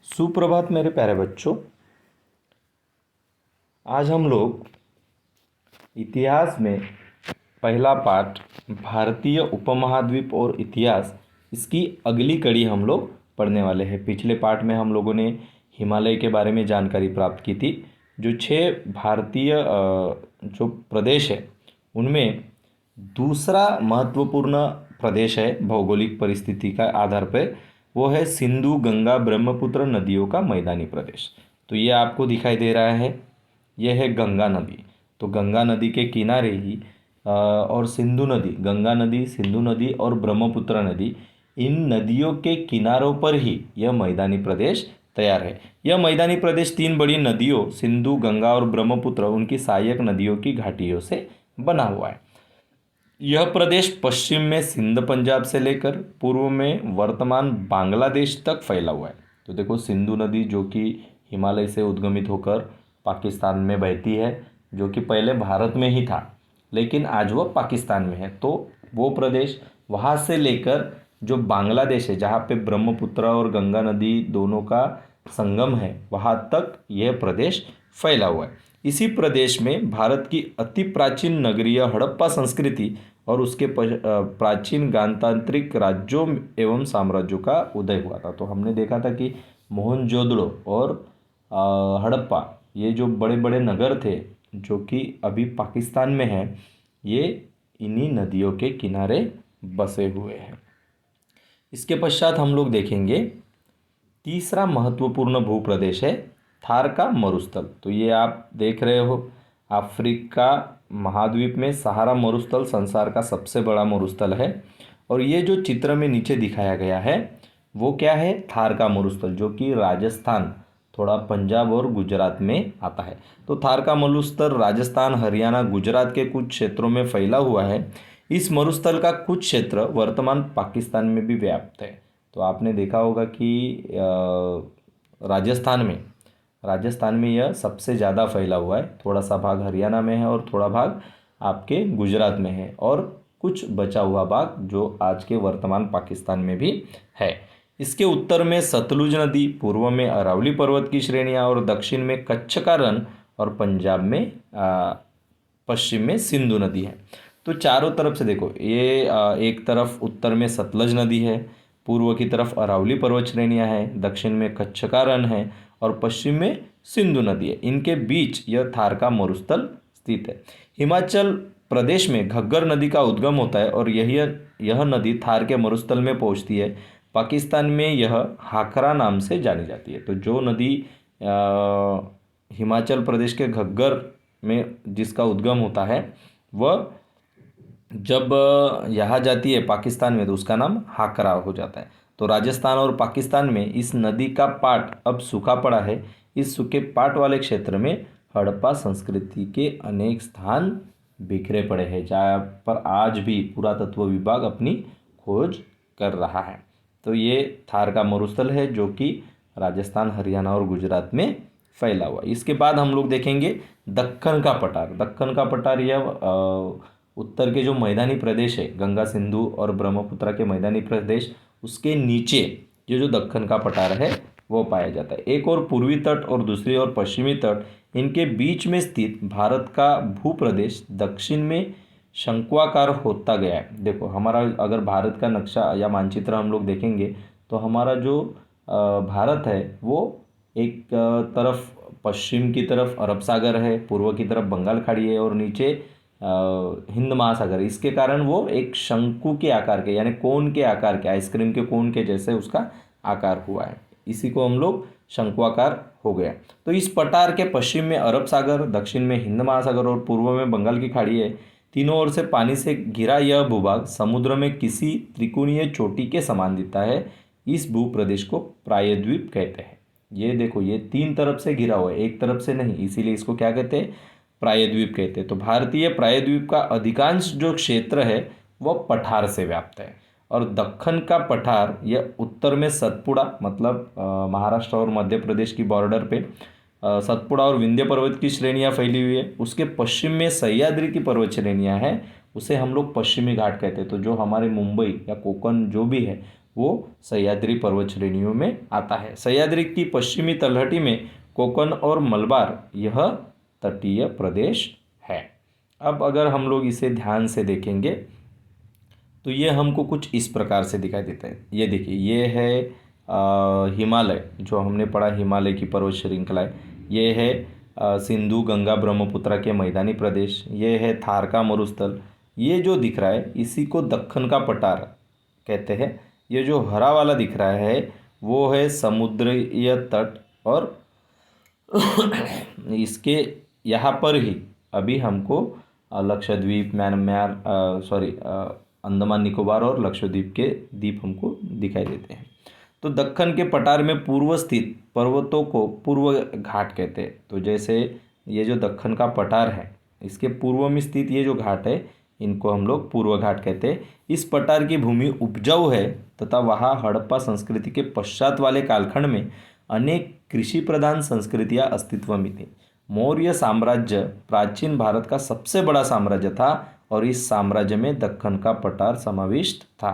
सुप्रभात मेरे प्यारे बच्चों। आज हम लोग इतिहास में पहला पाठ भारतीय उपमहाद्वीप और इतिहास, इसकी अगली कड़ी हम लोग पढ़ने वाले हैं। पिछले पाठ में हम लोगों ने हिमालय के बारे में जानकारी प्राप्त की थी। जो 6 भारतीय जो प्रदेश है उनमें दूसरा महत्वपूर्ण प्रदेश है भौगोलिक परिस्थिति का आधार पर, वो है सिंधु गंगा ब्रह्मपुत्र नदियों का मैदानी प्रदेश। तो ये आपको दिखाई दे रहा है, यह है गंगा नदी। तो गंगा नदी के किनारे ही और सिंधु नदी, गंगा नदी, सिंधु नदी और ब्रह्मपुत्र नदी, इन नदियों के किनारों पर ही यह मैदानी प्रदेश तैयार है। यह मैदानी प्रदेश 3 बड़ी नदियों सिंधु, गंगा और ब्रह्मपुत्र, उनकी सहायक नदियों की घाटियों से बना हुआ है। यह प्रदेश पश्चिम में सिंध पंजाब से लेकर पूर्व में वर्तमान बांग्लादेश तक फैला हुआ है। तो देखो, सिंधु नदी जो कि हिमालय से उद्गमित होकर पाकिस्तान में बहती है, जो कि पहले भारत में ही था लेकिन आज वह पाकिस्तान में है। तो वो प्रदेश वहाँ से लेकर जो बांग्लादेश है, जहाँ पे ब्रह्मपुत्र और गंगा नदी दोनों का संगम है, वहाँ तक यह प्रदेश फैला हुआ है। इसी प्रदेश में भारत की अति प्राचीन नगरीय हड़प्पा संस्कृति और उसके प्राचीन गणतांत्रिक राज्यों एवं साम्राज्यों का उदय हुआ था। तो हमने देखा था कि मोहनजोदड़ो और हड़प्पा, ये जो बड़े बड़े नगर थे जो कि अभी पाकिस्तान में हैं, ये इन्हीं नदियों के किनारे बसे हुए हैं। इसके पश्चात हम लोग देखेंगे तीसरा महत्वपूर्ण भूप्रदेश है थार का मरुस्थल। तो ये आप देख रहे हो, अफ्रीका महाद्वीप में सहारा मरुस्थल संसार का सबसे बड़ा मरुस्थल है। और ये जो चित्र में नीचे दिखाया गया है वो क्या है? थार का मरुस्थल, जो कि राजस्थान, थोड़ा पंजाब और गुजरात में आता है। तो थार का मरुस्थल राजस्थान, हरियाणा, गुजरात के कुछ क्षेत्रों में फैला हुआ है। इस मरुस्थल का कुछ क्षेत्र वर्तमान पाकिस्तान में भी व्याप्त है। तो आपने देखा होगा कि राजस्थान में यह सबसे ज़्यादा फैला हुआ है। थोड़ा सा भाग हरियाणा में है और थोड़ा भाग आपके गुजरात में है, और कुछ बचा हुआ भाग जो आज के वर्तमान पाकिस्तान में भी है। इसके उत्तर में सतलुज नदी, पूर्व में अरावली पर्वत की श्रेणियाँ और दक्षिण में कच्छ का रण, और पंजाब में पश्चिम में सिंधु नदी है। तो चारों तरफ से देखो, ये एक तरफ उत्तर में सतलज नदी है, पूर्व की तरफ अरावली पर्वत श्रेणियाँ हैं, दक्षिण में कच्छ का रण है और पश्चिम में सिंधु नदी है। इनके बीच यह थार का मरुस्थल स्थित है। हिमाचल प्रदेश में घग्गर नदी का उद्गम होता है और यह नदी थार के मरुस्थल में पहुंचती है। पाकिस्तान में यह हाकरा नाम से जानी जाती है। तो जो नदी हिमाचल प्रदेश के घग्गर में जिसका उद्गम होता है, वह जब यहाँ जाती है पाकिस्तान में तो उसका नाम हाकरा हो जाता है। तो राजस्थान और पाकिस्तान में इस नदी का पाट अब सूखा पड़ा है। इस सूखे पाट वाले क्षेत्र में हड़प्पा संस्कृति के अनेक स्थान बिखरे पड़े हैं, जहाँ पर आज भी पुरातत्व विभाग अपनी खोज कर रहा है। तो ये थार का मरुस्थल है जो कि राजस्थान, हरियाणा और गुजरात में फैला हुआ। इसके बाद हम लोग देखेंगे दक्कन का पठार। दक्कन का पठार यह उत्तर के जो मैदानी प्रदेश है, गंगा, सिंधु और ब्रह्मपुत्र के मैदानी प्रदेश, उसके नीचे ये जो दक्कन का पठार है वो पाया जाता है। एक और पूर्वी तट और दूसरी ओर पश्चिमी तट, इनके बीच में स्थित भारत का भूप्रदेश दक्षिण में शंक्वाकार होता गया है। देखो, हमारा अगर भारत का नक्शा या मानचित्र हम लोग देखेंगे तो हमारा जो भारत है वो एक तरफ पश्चिम की तरफ अरब सागर है, पूर्व की तरफ बंगाल खाड़ी है और नीचे हिंद महासागर। इसके कारण वो एक शंकु के आकार के, यानी कोन के आकार के, आइसक्रीम के कोन के जैसे उसका आकार हुआ है। इसी को हम लोग शंक्वाकार हो गया। तो इस पठार के पश्चिम में अरब सागर, दक्षिण में हिंद महासागर और पूर्व में बंगाल की खाड़ी है। तीनों ओर से पानी से घिरा यह भूभाग समुद्र में किसी त्रिकोणीय चोटी के समान दिखता है। इस भूप्रदेश को प्रायद्वीप कहते हैं। ये देखो, ये 3 तरफ से घिरा हुआ है, एक तरफ से नहीं, इसीलिए इसको क्या कहते हैं? प्रायद्वीप कहते हैं। तो भारतीय प्रायद्वीप का अधिकांश जो क्षेत्र है वह पठार से व्याप्त है। और दक्कन का पठार यह उत्तर में सतपुड़ा, मतलब महाराष्ट्र और मध्य प्रदेश की बॉर्डर पे सतपुड़ा और विंध्य पर्वत की श्रेणियाँ फैली हुई है। उसके पश्चिम में सह्याद्री की पर्वत श्रेणियाँ हैं, उसे हम लोग पश्चिमी घाट कहते हैं। तो जो हमारे मुंबई या कोकण जो भी है वो सह्याद्री पर्वत श्रेणियों में आता है। सह्याद्री की पश्चिमी तलहटी में कोकण और मलबार यह तटीय प्रदेश है। अब अगर हम लोग इसे ध्यान से देखेंगे तो ये हमको कुछ इस प्रकार से दिखाई देता है। ये देखिए, ये है हिमालय, जो हमने पढ़ा हिमालय की पर्वत श्रृंखलाएं। ये है सिंधु गंगा ब्रह्मपुत्र के मैदानी प्रदेश। ये है थार का मरुस्थल। ये जो दिख रहा है इसी को दक्कन का पठार कहते हैं। ये जो हरा वाला दिख रहा है वो है समुद्रीय तट, और इसके यहाँ पर ही अभी हमको लक्षद्वीप, म्यांमार, अंडमान निकोबार और लक्षद्वीप के द्वीप हमको दिखाई देते हैं। तो दक्कन के पठार में पूर्व स्थित पर्वतों को पूर्व घाट कहते हैं। तो जैसे ये जो दक्कन का पठार है इसके पूर्व में स्थित ये जो घाट है इनको हम लोग पूर्व घाट कहते हैं। इस पठार की भूमि उपजाऊ है तथा वहाँ हड़प्पा संस्कृति के पश्चात वाले कालखंड में अनेक कृषि प्रधान संस्कृतियाँ अस्तित्व में थी। मौर्य साम्राज्य प्राचीन भारत का सबसे बड़ा साम्राज्य था और इस साम्राज्य में दक्कन का पठार समाविष्ट था।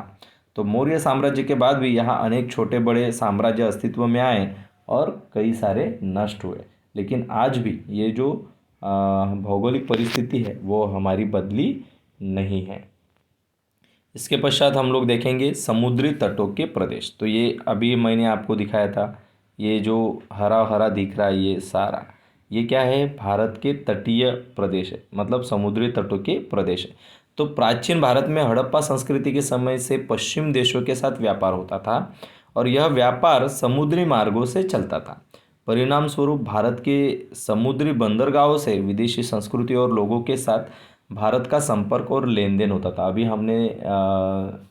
तो मौर्य साम्राज्य के बाद भी यहाँ अनेक छोटे बड़े साम्राज्य अस्तित्व में आए और कई सारे नष्ट हुए, लेकिन आज भी ये जो भौगोलिक परिस्थिति है वो हमारी बदली नहीं है। इसके पश्चात हम लोग देखेंगे समुद्री तटों के प्रदेश। तो ये अभी मैंने आपको दिखाया था, ये जो हरा हरा दिख रहा है ये सारा, ये क्या है, भारत के तटीय प्रदेश है, मतलब समुद्री तटों के प्रदेश है। तो प्राचीन भारत में हड़प्पा संस्कृति के समय से पश्चिम देशों के साथ व्यापार होता था और यह व्यापार समुद्री मार्गों से चलता था। परिणाम स्वरूप भारत के समुद्री बंदरगाहों से विदेशी संस्कृति और लोगों के साथ भारत का संपर्क और लेन देन होता था। अभी हमने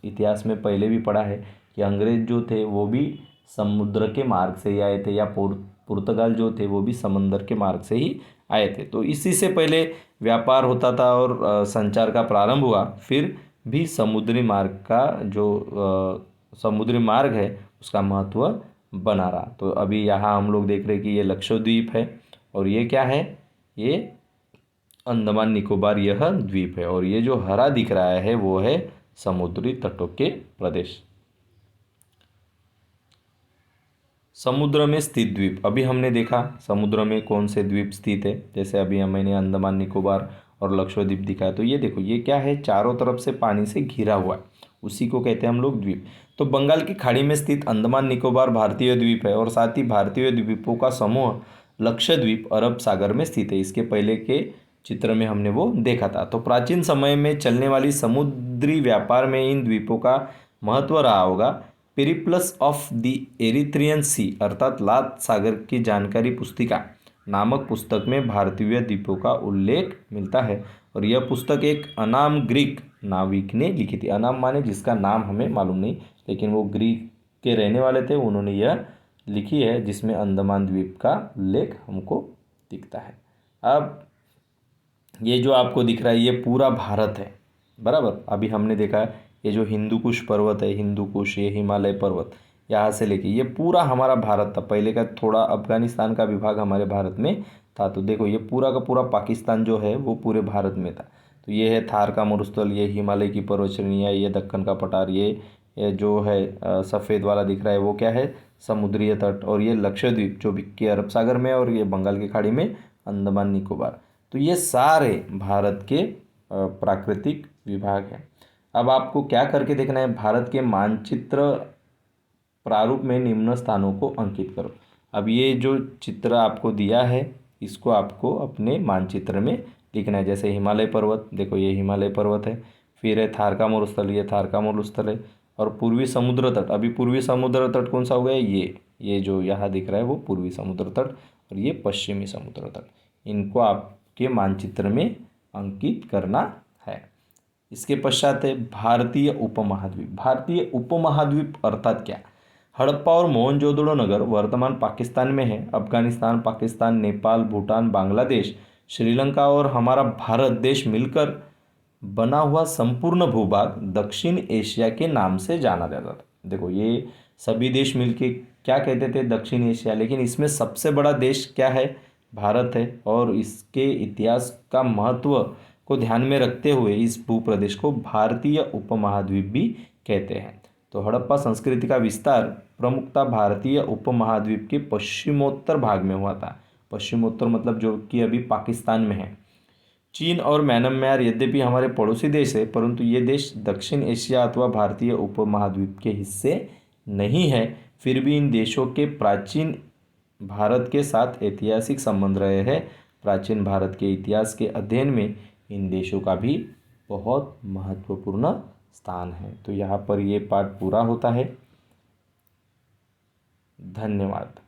इतिहास में पहले भी पढ़ा है कि अंग्रेज जो थे वो भी समुद्र के मार्ग से ही आए थे, या पुर्तगाल जो थे वो भी समंदर के मार्ग से ही आए थे। तो इसी से पहले व्यापार होता था और संचार का प्रारंभ हुआ। फिर भी समुद्री मार्ग का जो समुद्री मार्ग है उसका महत्व बना रहा। तो अभी यहाँ हम लोग देख रहे हैं कि ये लक्षद्वीप है और ये क्या है, ये अंडमान निकोबार यह द्वीप है, और ये जो हरा दिख रहा है वो है समुद्री तटों के प्रदेश। समुद्र में स्थित द्वीप, अभी हमने देखा समुद्र में कौन से द्वीप स्थित है। जैसे अभी मैंने अंडमान निकोबार और लक्षद्वीप दिखाया, तो ये देखो ये क्या है, चारों तरफ से पानी से घिरा हुआ है, उसी को कहते हैं हम लोग द्वीप। तो बंगाल की खाड़ी में स्थित अंडमान निकोबार भारतीय द्वीप है और साथ ही भारतीय द्वीपों का समूह लक्षद्वीप अरब सागर में स्थित है। इसके पहले के चित्र में हमने वो देखा था। तो प्राचीन समय में चलने वाली समुद्री व्यापार में इन द्वीपों का महत्व रहा होगा। पेरिप्लस ऑफ द एरिथ्रियन सी अर्थात लाल सागर की जानकारी पुस्तिका नामक पुस्तक में भारतीय द्वीपों का उल्लेख मिलता है, और यह पुस्तक एक अनाम ग्रीक नाविक ने लिखी थी। अनाम माने जिसका नाम हमें मालूम नहीं, लेकिन वो ग्रीक के रहने वाले थे, उन्होंने यह लिखी है, जिसमें अंडमान द्वीप का उल्लेख हमको दिखता है। अब ये जो आपको दिख रहा है ये पूरा भारत है, बराबर। अभी हमने देखा है ये जो हिंदू कुश पर्वत है, हिंदू कुश, ये हिमालय पर्वत, यहाँ से लेके ये पूरा हमारा भारत था। पहले का थोड़ा अफगानिस्तान का विभाग हमारे भारत में था। तो देखो ये पूरा का पूरा पाकिस्तान जो है वो पूरे भारत में था। तो ये है थार का मरुस्थल, ये हिमालय की पर्वत श्रेणियाँ, ये दक्कन का पठार, ये जो है सफ़ेद वाला दिख रहा है वो क्या है, समुद्रीय तट, और ये लक्षद्वीप जो कि अरब सागर में, और ये बंगाल की खाड़ी में अंडमान निकोबार। तो ये सारे भारत के प्राकृतिक विभाग हैं। अब आपको क्या करके देखना है, भारत के मानचित्र प्रारूप में निम्न स्थानों को अंकित करो। अब ये जो चित्र आपको दिया है इसको आपको अपने मानचित्र में लिखना है। जैसे हिमालय पर्वत, देखो ये हिमालय पर्वत है, फिर है थार का मरुस्थल, ये थार का मरुस्थल है, और पूर्वी समुद्र तट। अभी पूर्वी समुद्र तट कौन सा हो गया, ये जो यहाँ दिख रहा है वो पूर्वी समुद्र तट, और ये पश्चिमी समुद्र तट। इनको आपके मानचित्र में अंकित करना है। इसके पश्चात है भारतीय उपमहाद्वीप। भारतीय उपमहाद्वीप अर्थात क्या, हड़प्पा और मोहनजोदड़ो नगर वर्तमान पाकिस्तान में है। अफगानिस्तान, पाकिस्तान, नेपाल, भूटान, बांग्लादेश, श्रीलंका और हमारा भारत देश मिलकर बना हुआ संपूर्ण भूभाग दक्षिण एशिया के नाम से जाना जाता था। देखो ये सभी देश मिलके क्या कहते थे, दक्षिण एशिया, लेकिन इसमें सबसे बड़ा देश क्या है, भारत है। और इसके इतिहास का महत्व को ध्यान में रखते हुए इस भूप्रदेश को भारतीय उपमहाद्वीप भी कहते हैं। तो हड़प्पा संस्कृति का विस्तार प्रमुखतः भारतीय उपमहाद्वीप के पश्चिमोत्तर भाग में हुआ था। पश्चिमोत्तर मतलब जो कि अभी पाकिस्तान में है। चीन और म्यांमार यद्यपि हमारे पड़ोसी देश है, परंतु ये देश दक्षिण एशिया अथवा भारतीय उपमहाद्वीप के हिस्से नहीं है। फिर भी इन देशों के प्राचीन भारत के साथ ऐतिहासिक संबंध रहे हैं। प्राचीन भारत के इतिहास के अध्ययन में इन देशों का भी बहुत महत्वपूर्ण स्थान है। तो यहाँ पर ये पाठ पूरा होता है। धन्यवाद।